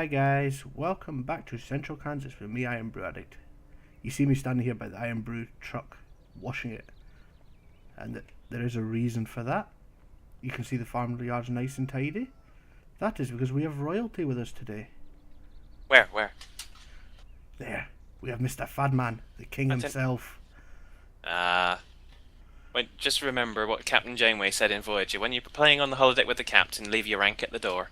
Hi guys, welcome back to Central Kansas with me, Iron Brew Addict. You see me standing here by the Iron Brew truck, washing it, and there is a reason for that. You can see the farm yard's nice and tidy. That is because we have royalty with us today. Where? There, we have Mr. Phadman, the king himself. Just remember what Captain Janeway said in Voyager. When you're playing on the holodeck with the captain, leave your rank at the door.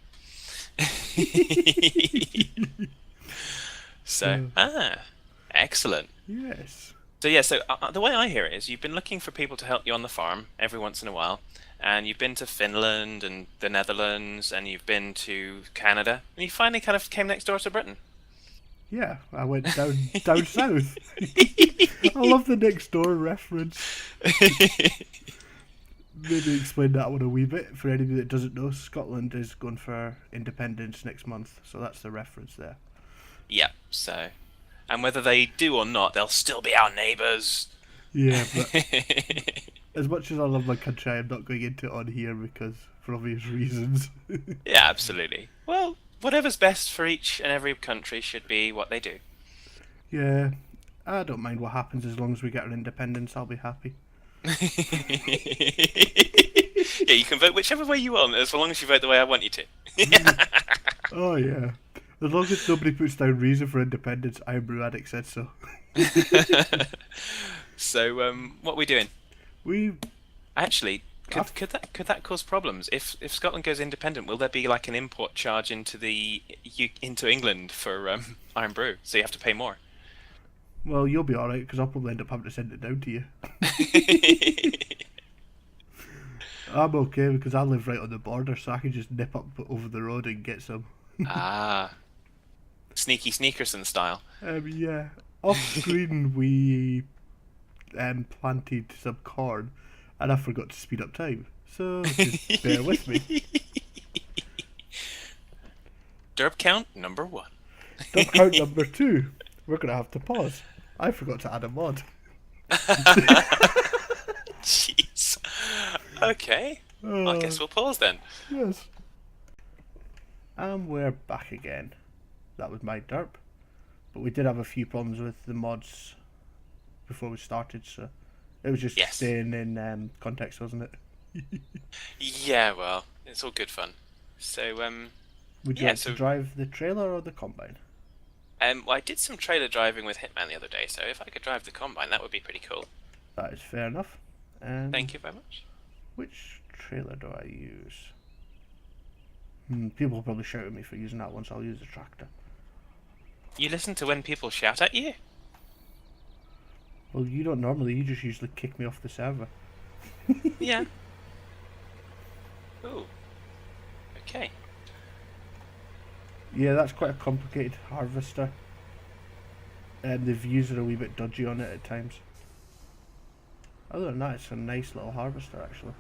Excellent. Yes. So the way I hear it is you've been looking for people to help you on the farm every once in a while, and you've been to Finland and the Netherlands, and you've been to Canada, and you finally kind of came next door to Britain. Yeah, I went down south. I love the next door reference. Maybe explain that one a wee bit for anybody that doesn't know. Scotland is going for independence next month, so that's the reference there. Yeah, and whether they do or not, they'll still be our neighbours. Yeah, but as much as I love my country, I'm not going into it on here because for obvious reasons. Yeah, absolutely. Well, whatever's best for each and every country should be what they do. Yeah, I don't mind what happens as long as we get our independence. I'll be happy. Yeah, you can vote whichever way you want, as long as you vote the way I want you to. Oh yeah, as long as nobody puts down reason for independence, Iron Brew Addict said so. So, what are we doing? We actually could that cause problems if Scotland goes independent? Will there be like an import charge into England for Iron Brew? So you have to pay more. Well, you'll be alright because I'll probably end up having to send it down to you. I'm okay because I live right on the border, so I can just nip up over the road and get some. Sneaky Sneakerson style. Yeah. Off screen, we planted some corn, and I forgot to speed up time. So just bear with me. Derp count number 1. Derp count number 2. We're gonna have to pause. I forgot to add a mod. Jeez. Okay. I guess we'll pause then. Yes. And we're back again. That was my derp. But we did have a few problems with the mods before we started, so it was just staying in context, wasn't it? Yeah, well, it's all good fun. So, would you like to drive the trailer or the combine? Well, I did some trailer driving with Hitman the other day, so if I could drive the combine, that would be pretty cool. That is fair enough. Thank you very much. Which trailer do I use? People will probably shout at me for using that one, so I'll use the tractor. You listen to when people shout at you? Well, you don't normally. You just usually kick me off the server. Yeah. Ooh. Okay. Yeah, that's quite a complicated harvester. And the views are a wee bit dodgy on it at times. Other than that, it's a nice little harvester, actually.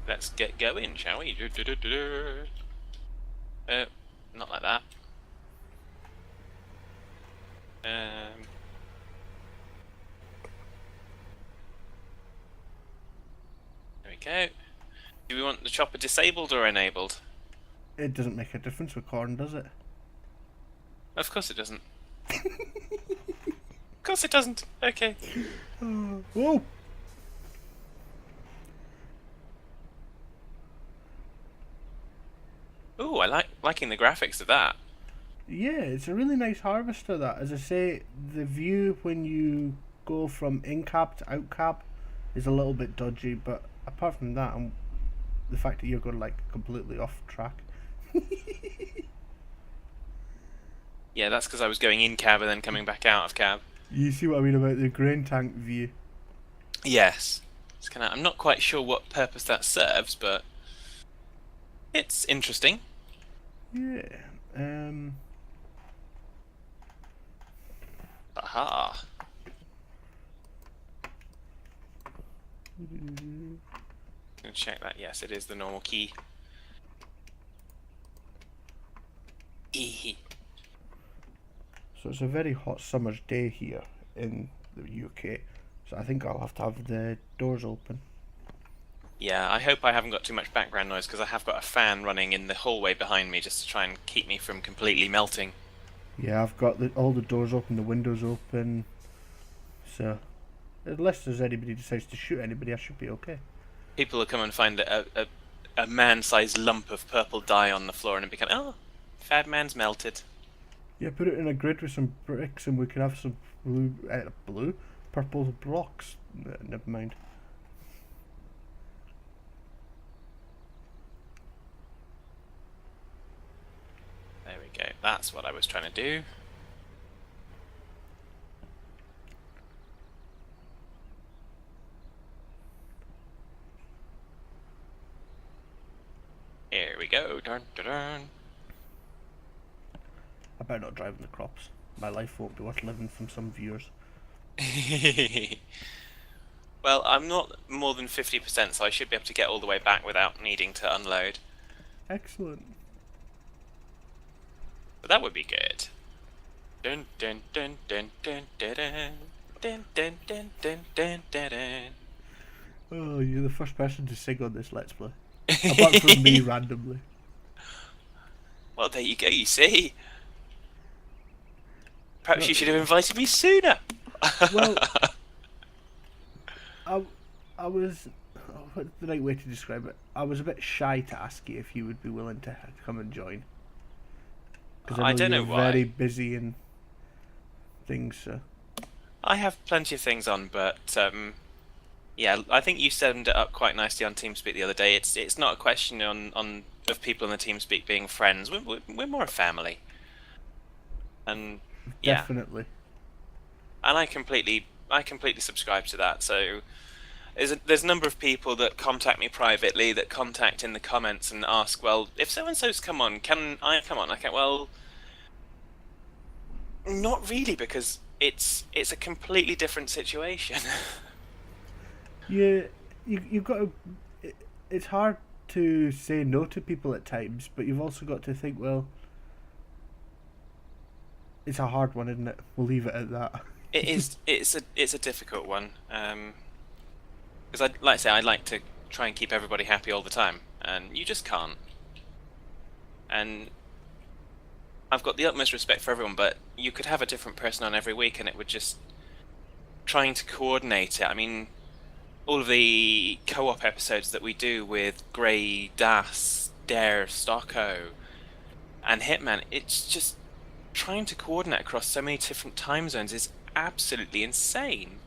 Let's get going, shall we? Not like that. There we go. Do we want the chopper disabled or enabled? It doesn't make a difference with corn, does it? Of course it doesn't. Of course it doesn't. Okay. Whoa! Ooh, I liking the graphics of that. Yeah, it's a really nice harvester, that. As I say, the view when you go from in-cab to out-cab is a little bit dodgy, but apart from that, and the fact that you're going like completely off track. Yeah, that's because I was going in cab and then coming back out of cab. You see what I mean about the grain tank view? Yes. It's I'm not quite sure what purpose that serves, but it's interesting. Yeah. Aha. Check that. Yes, it is the normal key. So it's a very hot summer's day here in the UK, so I think I'll have to have the doors open. Yeah, I hope I haven't got too much background noise because I have got a fan running in the hallway behind me just to try and keep me from completely melting. Yeah, I've got all the doors open, the windows open, so unless there's anybody decides to shoot anybody, I should be okay. People will come and find a man-sized lump of purple dye on the floor and become, oh, Fad Man's melted. Yeah, put it in a grid with some bricks, and we can have some purple blocks. Never mind. There we go. That's what I was trying to do. Here we go. Dun, dun, dun. I better not drive in the crops. My life won't be worth living from some viewers. Well, I'm not more than 50%, so I should be able to get all the way back without needing to unload. Excellent. But that would be good. Dun dun dun dun dun dun dun dun dun dun dun dun dun dun. Oh, you're the first person to sing on this Let's Play. Apart from me randomly. Well, there you go, you see. Perhaps you should have invited me sooner. Well, I was. What's the right way to describe it? I was a bit shy to ask you if you would be willing to come and join. Because I don't know you're why. very busy and things. So. I have plenty of things on, but yeah, I think you summed it up quite nicely on TeamSpeak the other day. It's not a question of people in the TeamSpeak being friends. We're more a family, and yeah, Definitely. and I completely subscribe to that. So there's a number of people that contact me privately, that contact in the comments and ask, well, if so and so's come on, can I come on? I can. Well, not really, because it's a completely different situation. Yeah, you've got to. It's hard to say no to people at times, but you've also got to think, well, it's a hard one, isn't it? We'll leave it at that. It is. It's a difficult one. Because like I say, I like to try and keep everybody happy all the time, and you just can't. And I've got the utmost respect for everyone, but you could have a different person on every week, and it would just trying to coordinate it. I mean, all of the co-op episodes that we do with Grey, Das, Dare, Stocko, and Hitman, it's just trying to coordinate across so many different time zones is absolutely insane.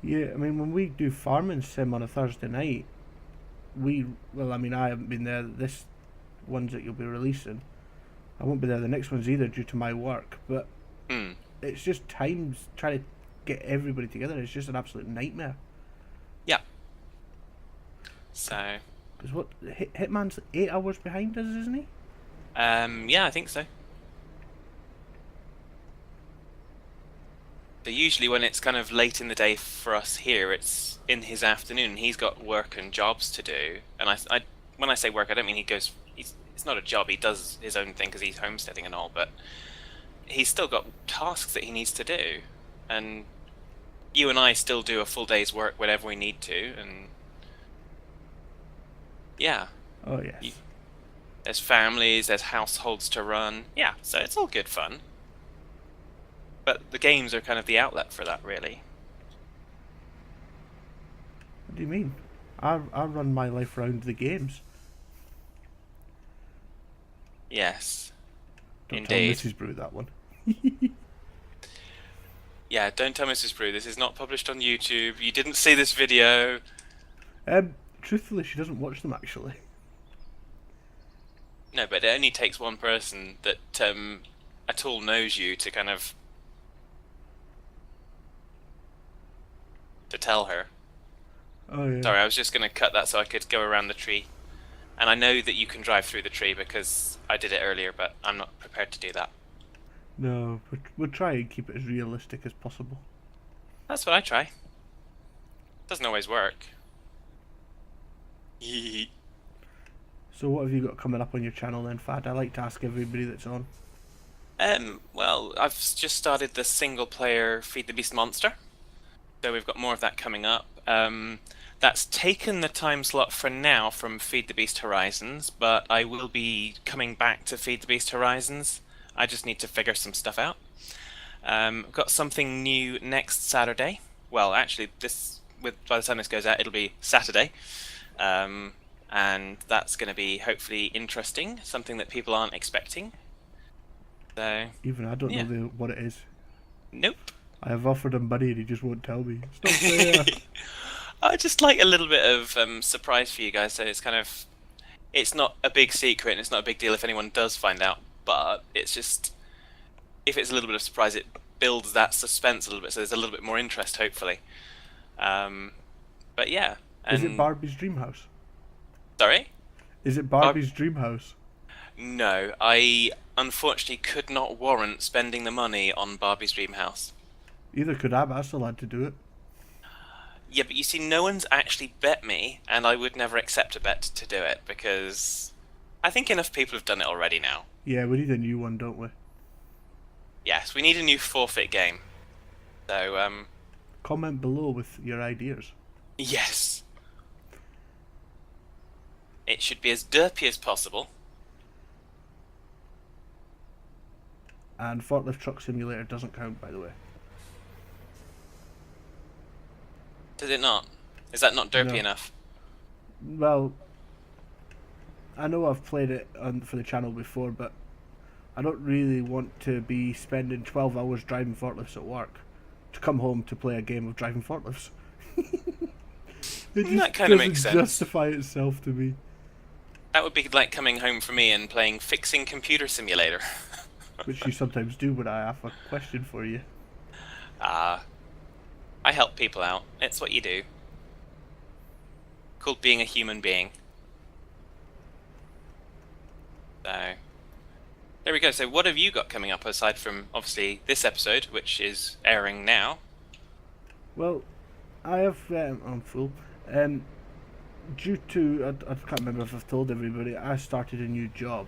Yeah, I mean, when we do farming sim on a Thursday night, I haven't been there this ones that you'll be releasing. I won't be there the next ones either due to my work, but Mm. it's just times trying to get everybody together. It's just an absolute nightmare. Yeah. So, Because Hitman's 8 hours behind us, isn't he? yeah, I think so. So usually when it's kind of late in the day for us here, it's in his afternoon. He's got work and jobs to do, and when I say work, I don't mean it's not a job. He does his own thing because he's homesteading and all, but he's still got tasks that he needs to do, and you and I still do a full day's work whenever we need to, and yeah, Oh yes. there's families, there's households to run. Yeah, so it's all good fun. But the games are kind of the outlet for that, really. What do you mean? I run my life around the games. Yes, Don't indeed. tell Mrs. Brew that one. Yeah, don't tell Mrs. Brew, this is not published on YouTube. You didn't see this video. Truthfully, she doesn't watch them actually. No, but it only takes one person that at all knows you to kind of to tell her. Oh yeah. Sorry, I was just going to cut that so I could go around the tree. And I know that you can drive through the tree because I did it earlier, but I'm not prepared to do that. No, we'll try and keep it as realistic as possible. That's what I try. Doesn't always work. So what have you got coming up on your channel then, Fad? I like to ask everybody that's on. Well, I've just started the single player Feed the Beast Monster. So we've got more of that coming up. That That's taken the time slot for now from Feed the Beast Horizons, but I will be coming back to Feed the Beast Horizons. I just need to figure some stuff out. Got something new next Saturday. Well, actually, by the time this goes out, it'll be Saturday. And that's going to be hopefully interesting, something that people aren't expecting. So, Even I don't yeah. know what it is. Nope. I have offered him money and he just won't tell me. It's not fair. I just like a little bit of surprise for you guys, so it's not a big secret and it's not a big deal if anyone does find out, but it's just, if it's a little bit of surprise, it builds that suspense a little bit, so there's a little bit more interest, hopefully. But yeah. Is it Barbie's dream house? Sorry? Is it Barbie's dream house? No, I unfortunately could not warrant spending the money on Barbie's dream house. Either could I, but I still had to do it. Yeah, but you see, no one's actually bet me, and I would never accept a bet to do it, because I think enough people have done it already now. Yeah, we need a new one, don't we? Yes, we need a new forfeit game. So, comment below with your ideas. Yes. It should be as derpy as possible. And Forklift Truck Simulator doesn't count, by the way. Does it not? Is that not derpy No. enough? Well, I know I've played it for the channel before, but I don't really want to be spending 12 hours driving forklifts at work to come home to play a game of driving forklifts. It just That kind of makes doesn't sense. justify itself to me. That would be like coming home for me and playing Fixing Computer Simulator. Which you sometimes do when I have a question for you. I help people out. It's what you do. Called being a human being. So, there we go. So what have you got coming up aside from, obviously, this episode, which is airing now? Well, I have... I'm full. Due to... I can't remember if I've told everybody, I started a new job,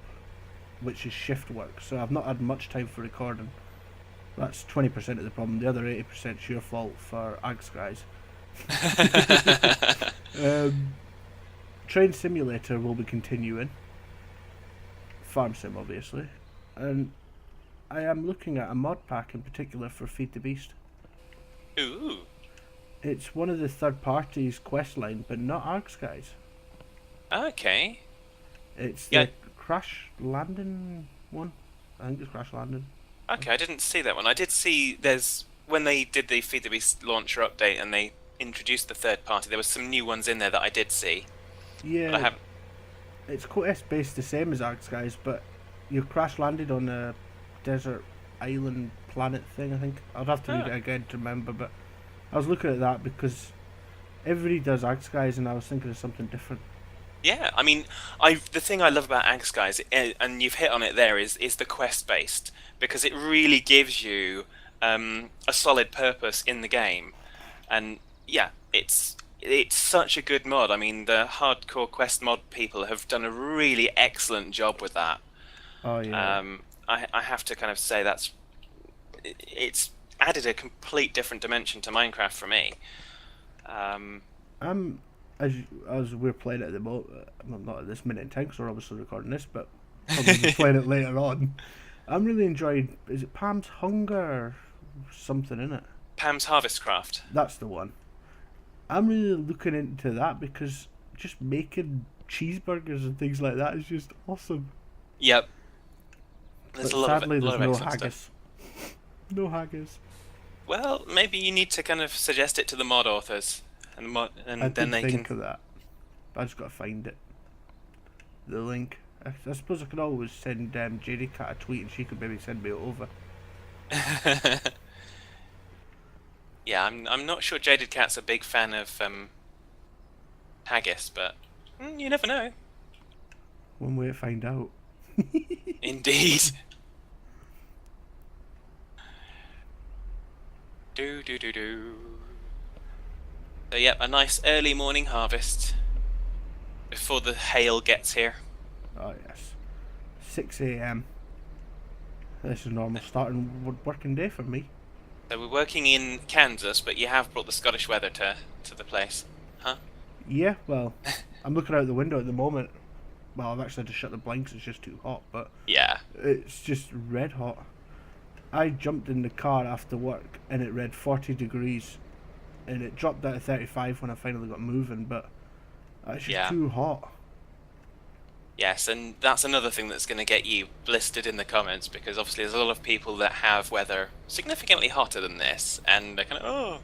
which is shift work, so I've not had much time for recording. That's 20% of the problem. The other 80% is your fault for Ags guys. Train Simulator will be continuing. Farm Sim, obviously. And I am looking at a mod pack in particular for Feed the Beast. Ooh. It's one of the third parties quest line, but not Ags guys. Okay. It's Yeah. the Crash Landing one. I think it's Crash Landing. Okay, I didn't see that one. I did see when they did the Feed the Beast launcher update and they introduced the third party, there was some new ones in there that I did see. Yeah. But I haven't. It's quest based the same as Ags guys, but you crash landed on a desert island planet thing, I think. I'd have to read it again to remember, but I was looking at that because everybody does Ags guys and I was thinking of something different. Yeah, I mean, the thing I love about Axe Guys, and you've hit on it there, is the quest based, because it really gives you a solid purpose in the game, and yeah, it's such a good mod. I mean, the hardcore quest mod people have done a really excellent job with that. Oh yeah. I have to kind of say it's added a complete different dimension to Minecraft for me. As we're playing it at the moment, well, not at this minute in time because we're obviously recording this, but probably be playing it later on. I'm really enjoying. Is it Pam's Hunger or something in it? Pam's Harvest Craft. That's the one. I'm really looking into that because just making cheeseburgers and things like that is just awesome. Yep. There's But a lot sadly, of, there's no excellent haggis. stuff. No haggis. Well, maybe you need to kind of suggest it to the mod authors, and I then did they think can. of that. But I just got to find it. The link. I suppose I could always send JD Cat a tweet and she could maybe send me it over. Yeah, I'm not sure Jaded Cat's a big fan of haggis, but you never know. One way to find out. Indeed. Do. So yep, a nice early morning harvest before the hail gets here. Oh yes. 6 AM. This is a normal starting working day for me. So we're working in Kansas, but you have brought the Scottish weather to the place, huh? Yeah, well, I'm looking out the window at the moment. Well, I've actually had to shut the blinds, it's just too hot, but Yeah. it's just red hot. I jumped in the car after work and it read 40 degrees and it dropped down to 35 when I finally got moving, but it's just Yeah. too hot. Yes, and that's another thing that's going to get you blistered in the comments, because obviously there's a lot of people that have weather significantly hotter than this, and they're kind of,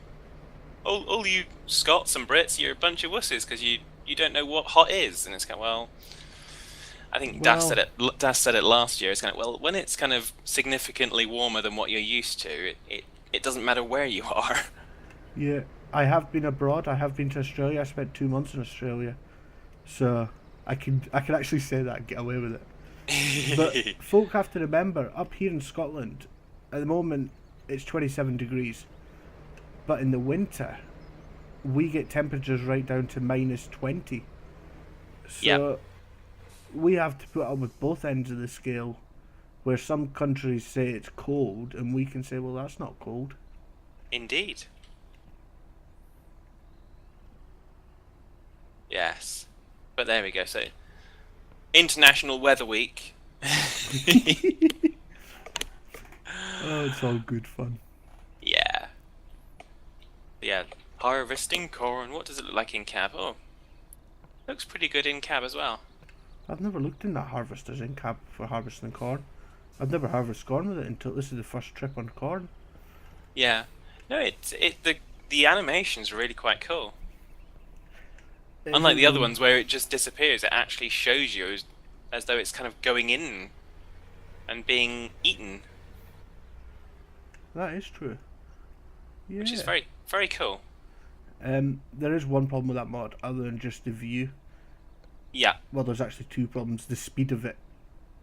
all you Scots and Brits, you're a bunch of wusses because you don't know what hot is, and it's kind of, well, I think Das said Well, it. Das said it last year. It's kind of, well, when it's kind of significantly warmer than what you're used to, it doesn't matter where you are. yeah, I have been abroad. I have been to Australia. I spent 2 months in Australia, so I can actually say that and get away with it. But folk have to remember, up here in Scotland, at the moment it's 27 degrees, but in the winter we get temperatures right down to minus 20. Yep, So we have to put up with both ends of the scale, where some countries say it's cold and we can say, well, that's not cold. indeed. Yes, but there we go. So, International Weather Week. Oh, it's all good fun. Yeah. Yeah, harvesting corn. What does it look like in cab? Oh, looks pretty good in cab as well. I've never looked in that harvester's in cab for harvesting corn. I've never harvested corn with it until this is the first trip on corn. Yeah. No, the animation's really quite cool. Is Unlike it the other though? ones where it just disappears, it actually shows you as though it's kind of going in and being eaten, That is true. which is Yeah. very, very cool. There is one problem with that mod, other than just the view. Yeah. Well, there's actually two problems. The speed of it.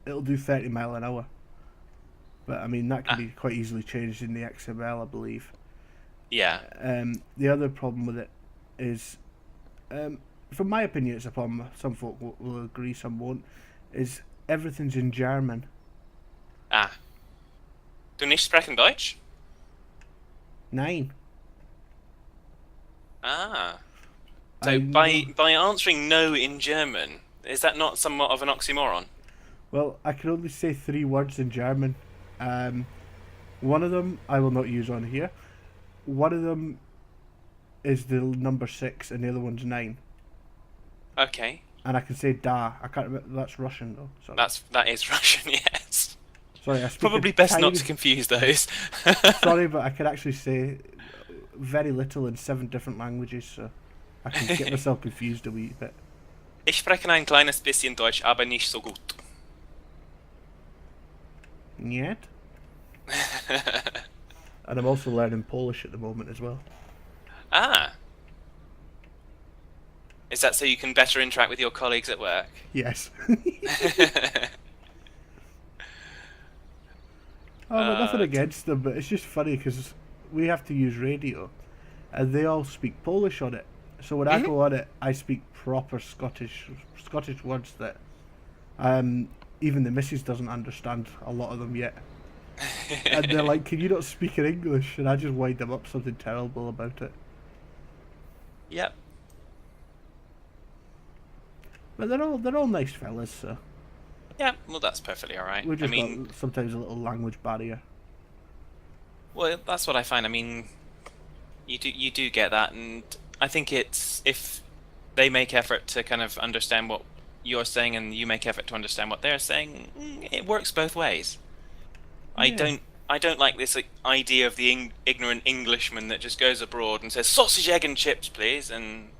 It'll do 30 mile an hour. But I mean, that can Ah, be quite easily changed in the XML, I believe. yeah. The other problem with it is, from my opinion, it's a problem. Some folk will agree, some won't. Is everything's in German. Ah. Du nicht sprechen Deutsch? 9. Ah. I So know. by answering no in German, is that not somewhat of an oxymoron? Well, I can only say 3 words in German. Um, one of them I will not use on here. One of them is the number 6, and the other one's 9. Okay. And I can say da. I can't remember. That's Russian though. Sorry. That is Russian, yes. Sorry, I speak a Probably best not tiny. to confuse those. Sorry, but I can actually say very little in 7 different languages, so I can get myself confused a wee bit. Ich spreche ein kleines bisschen Deutsch, aber nicht so gut. Niet. And I'm also learning Polish at the moment as well. Ah. Is that so you can better interact with your colleagues at work? Yes. Oh, but nothing against them, but it's just funny because we have to use radio, and they all speak Polish on it. So when I Mhm. go on it, I speak proper Scottish words that even the missus doesn't understand a lot of them yet. And they're like, "Can you not speak in English?" And I just wind them up something terrible about it. Yep. But they're all nice fellas, so Yeah, well, that's perfectly alright. we I just mean, got sometimes a little language barrier. well, that's what I find. I mean, you do get that, and I think it's if they make effort to kind of understand what you're saying and you make effort to understand what they're saying, it works both ways. I Yeah. don't I don't like this idea of the ignorant Englishman that just goes abroad and says sausage, egg, and chips, please, and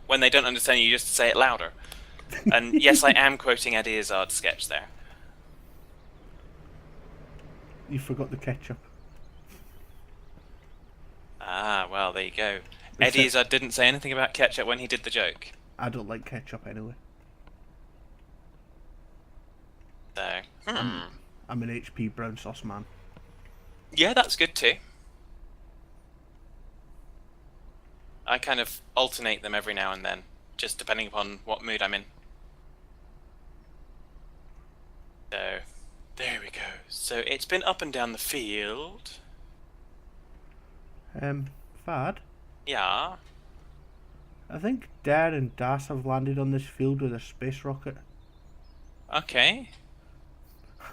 when they don't understand you, just say it louder. And yes, I am quoting Eddie Izzard's sketch there. You forgot the ketchup. Ah, well, there you go. Eddie Except Izzard didn't say anything about ketchup when he did the joke. I don't like ketchup anyway. So, I'm an HP brown sauce man. yeah, that's good too. I kind of alternate them every now and then, just depending upon what mood I'm in. So, there we go. So it's been up and down the field. Fad, Yeah. I think Der and Das have landed on this field with a space rocket. Okay.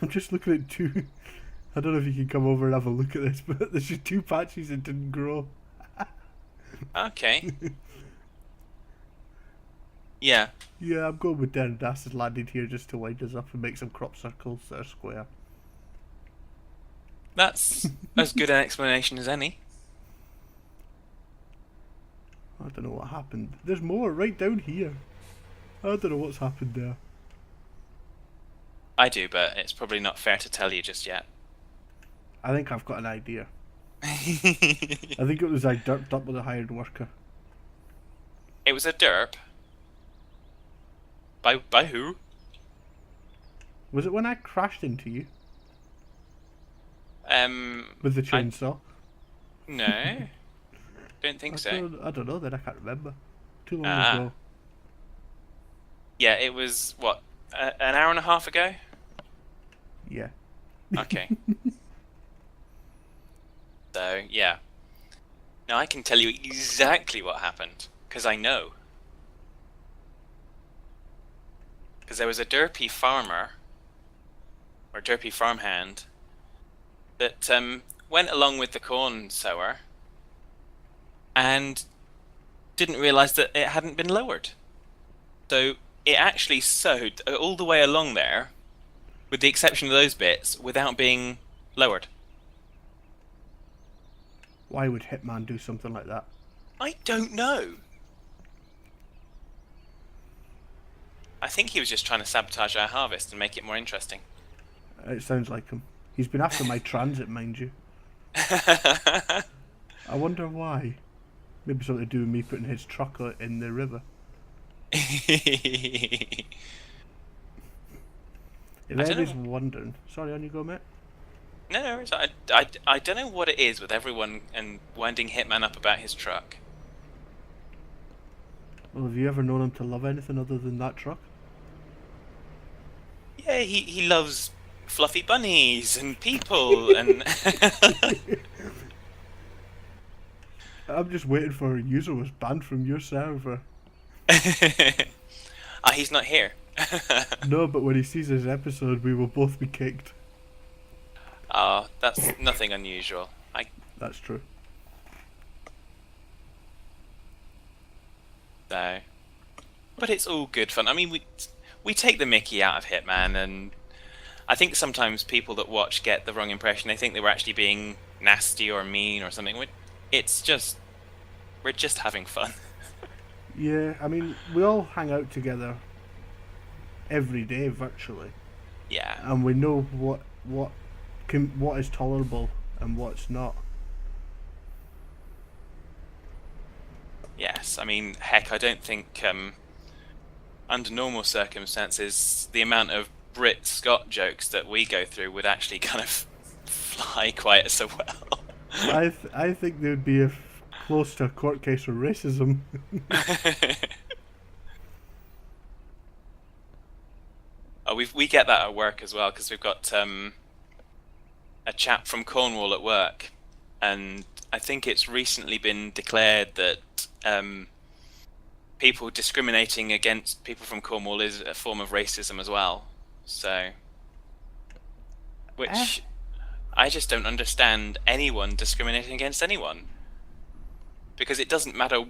I'm just looking at two. I don't know if you can come over and have a look at this, but there's just two patches that didn't grow. Okay. Yeah. Yeah, I'm going with Der and Das has landed here just to wind us up and make some crop circles that are square. That's as good an explanation as any. I don't know what happened. There's more right down here. I don't know what's happened there. I do, but it's probably not fair to tell you just yet. I think I've got an idea. I think it was I derped up with a hired worker. It was a derp. By who? Was it when I crashed into you Um. with the chainsaw? No. Don't think so. I don't know. Then I can't remember. Too long ago. Yeah, it was what, an hour and a half ago. Yeah. Okay. So yeah. Now I can tell you exactly what happened because I know. Because there was a derpy farmer or derpy farmhand that went along with the corn sower and didn't realise that it hadn't been lowered. So it actually sowed all the way along there, with the exception of those bits, without being lowered. Why would Hitman do something like that? I don't know. I think he was just trying to sabotage our harvest and make it more interesting. It sounds like him. He's been after my transit, mind you. I wonder why. Maybe something to do with me putting his truck in the river. If anybody's wondering... Sorry, on you go, mate. No, I don't know what it is with everyone and winding Hitman up about his truck. Well, have you ever known him to love anything other than that truck? Yeah, he loves fluffy bunnies and people and... I'm just waiting for a user was banned from your server. He's not here. No, but when he sees this episode, we will both be kicked. That's nothing unusual. That's true. No. But it's all good fun. I mean, we take the mickey out of Hitman, and I think sometimes people that watch get the wrong impression. They think they were actually being nasty or mean or something. It's just... we're just having fun. Yeah, I mean, we all hang out together every day, virtually. Yeah. And we know what is tolerable and what's not. Yes, I mean, heck, I don't think, under normal circumstances, the amount of Brit-Scot jokes that we go through would actually kind of fly quite so well. I think there would be close to a court case for racism. Oh, we get that at work as well, because we've got a chap from Cornwall at work, and I think it's recently been declared that people discriminating against people from Cornwall is a form of racism as well. So, which I just don't understand anyone discriminating against anyone, because it doesn't matter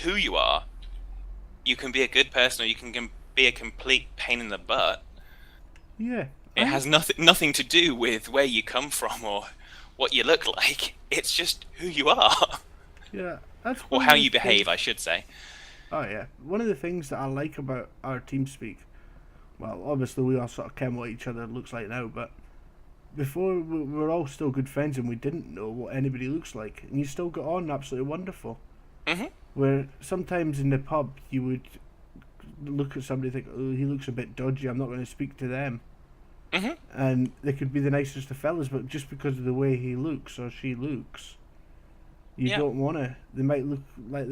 who you are. You can be a good person, or you can be a complete pain in the butt. Yeah. It has nothing to do with where you come from or what you look like. It's just who you are. Yeah, that's or how you behave, I should say. Oh yeah, one of the things that I like about our TeamSpeak, well, obviously we all sort of ken what each other looks like now, but before we were all still good friends and we didn't know what anybody looks like, and you still got on absolutely wonderful. Mm-hmm. Where sometimes in the pub you would look at somebody and think, oh, he looks a bit dodgy, I'm not going to speak to them. Mm-hmm. And they could be the nicest of fellas, but just because of the way he looks or she looks, you don't want to. They might look like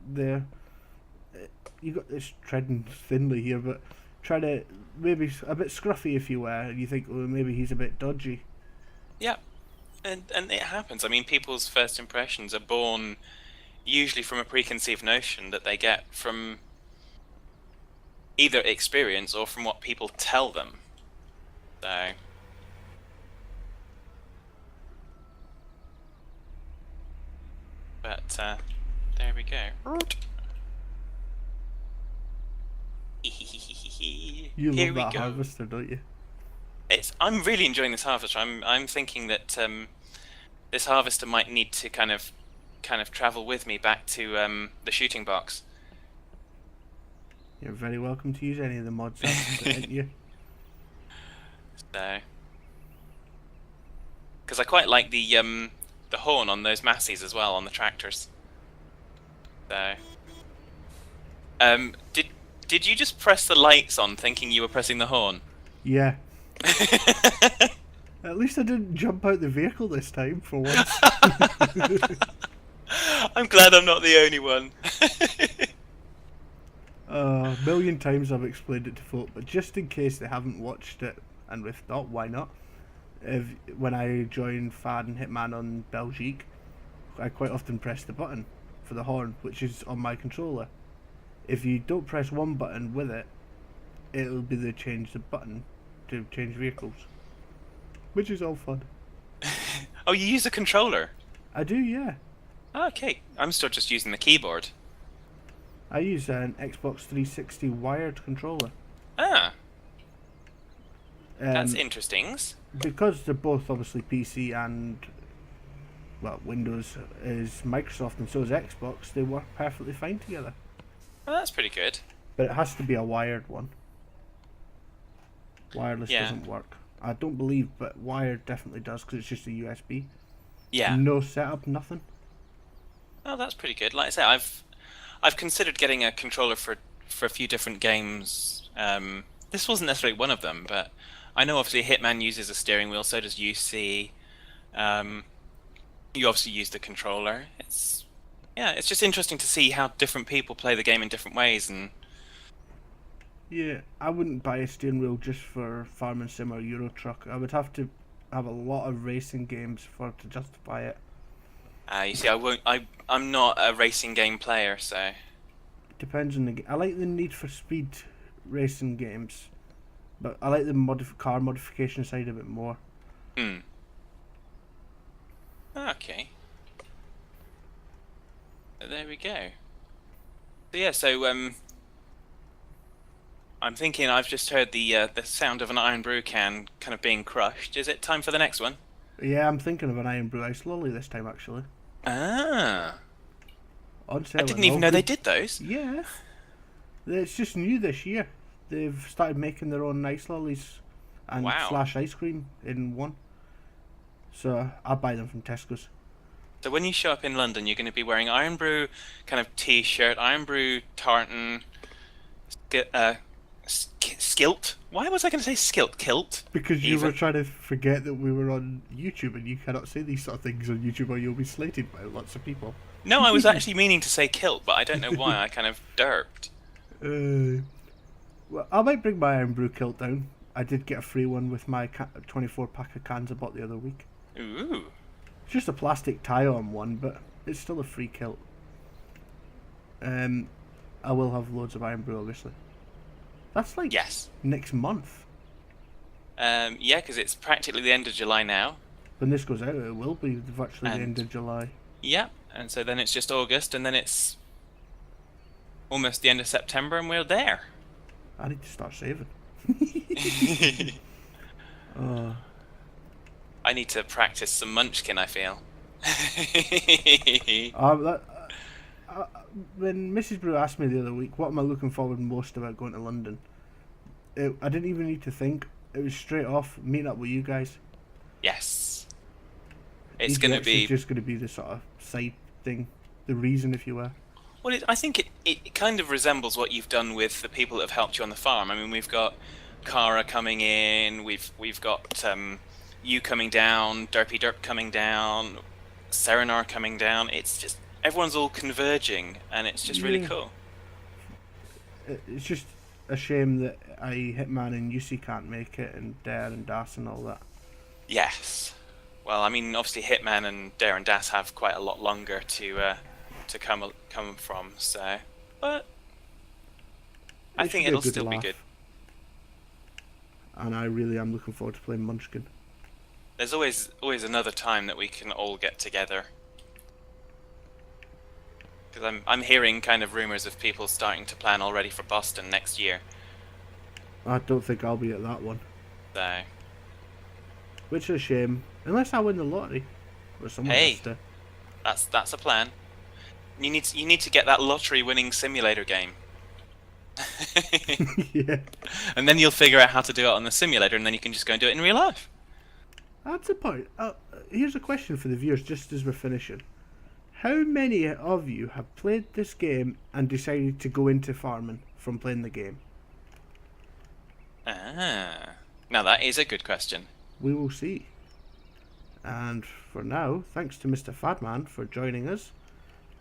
they're you got this treading thinly here, but try to maybe a bit scruffy if you were, and you think, oh, maybe he's a bit dodgy. Yeah, and it happens. I mean, people's first impressions are born usually from a preconceived notion that they get from either experience or from what people tell them. So, but there we go. You Here love we that go. harvester, don't you? I'm really enjoying this harvester. I'm thinking that this harvester might need to kind of travel with me back to the shooting box. You're very welcome to use any of the mods I've sent you. So, because I quite like the horn on those Massies as well on the tractors. So, did you just press the lights on, thinking you were pressing the horn? Yeah. At least I didn't jump out the vehicle this time, for once. I'm glad I'm not the only one. A million times I've explained it to folk, but just in case they haven't watched it, and if not, why not? When I join Phadds and Hitman on Belgique, I quite often press the button for the horn, which is on my controller. If you don't press one button with it, it'll be the change the button to change vehicles, which is all fun. Oh, you use a controller? I do, yeah. Okay, I'm still just using the keyboard. I use an Xbox 360 wired controller. Ah, that's Um, interesting. because they're both obviously PC and, well, Windows is Microsoft and so is Xbox, they work perfectly fine together. Well, that's pretty good. But it has to be a wired one. Wireless Yeah. doesn't work. I don't believe, but wired definitely does because it's just a USB. Yeah. No setup, nothing. Oh, that's pretty good. Like I say, I've considered getting a controller for a few different games. This wasn't necessarily one of them, but I know obviously Hitman uses a steering wheel, so does UC. You obviously use the controller. It's just interesting to see how different people play the game in different ways. And Yeah, I wouldn't buy a steering wheel just for Farming Sim or Euro Truck. I would have to have a lot of racing games to justify it. you see, I'm not a racing game player, so Depends on the game. I like the Need for Speed racing games, but I like the car modification side of it more. Okay. There we go. So yeah, so I'm thinking I've just heard the sound of an Iron Brew can kind of being crushed. Is it time for the next one? Yeah, I'm thinking of an Iron Brew Ice Lolly this time actually. Ah, On sale. I didn't even know they did those. Yeah, it's just new this year. They've started making their own ice lollies and Wow. slash ice cream in one. So I buy them from Tesco's. So when you show up in London, you're going to be wearing Iron Brew kind of t-shirt, Iron Brew tartan, skilt. Why was I going to say skilt? Kilt? Because you Even. were trying to forget that we were on YouTube and you cannot say these sort of things on YouTube or you'll be slated by lots of people. No, I was actually meaning to say kilt, but I don't know why. I kind of derped. Well, I might bring my Iron Brew kilt down. I did get a free one with my 24 pack of cans I bought the other week. Ooh. It's just a plastic tie-on one, but it's still a free kilt. I will have loads of Iron Brew, obviously. That's like Yes. next month. Yeah, because it's practically the end of July now. When this goes out, it will be virtually the end of July. Yeah, and so then it's just August, and then it's almost the end of September, and we're there. I need to start saving. Oh, I need to practice some Munchkin, I feel. that, when Mrs. Brew asked me the other week, what am I looking forward most about going to London? I didn't even need to think. It was straight off meeting up with you guys. Yes. It's EGX going to is be... just going to be the sort of side thing, the reason, if you will. Well, I think it kind of resembles what you've done with the people that have helped you on the farm. I mean, we've got Cara coming in, we've got you coming down, Derpy Derp coming down, Serenar coming down. It's just everyone's all converging, and it's just really cool. It's just a shame that Hitman and UC can't make it, and Dare and Das and all that. Yes. Well, I mean, obviously Hitman and Dare and Das have quite a lot longer to to come from. So, but I It should think be a it'll good still be laugh. good. And I really am looking forward to playing Munchkin. There's always another time that we can all get together. Because I'm hearing kind of rumors of people starting to plan already for Boston next year. I don't think I'll be at that one. So, Which is a shame. Unless I win the lottery. Or someone hey, has to. that's a plan. You need to get that lottery winning simulator game. Yeah. And then you'll figure out how to do it on the simulator, and then you can just go and do it in real life. That's the point. Here's a question for the viewers just as we're finishing. How many of you have played this game and decided to go into farming from playing the game? Ah, now that is a good question. We will see. And for now, thanks to Mr. Fadman for joining us.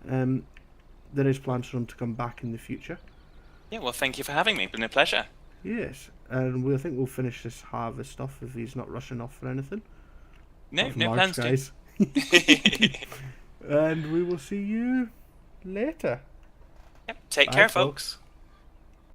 There is plans for him to come back in the future. Yeah, well, thank you for having me. It's been a pleasure. Yes, and I think we'll finish this harvest stuff if he's not rushing off for anything. No, Of no Mark's plans guys. to. And we will see you later. Yep, take Bye, care, folks. folks.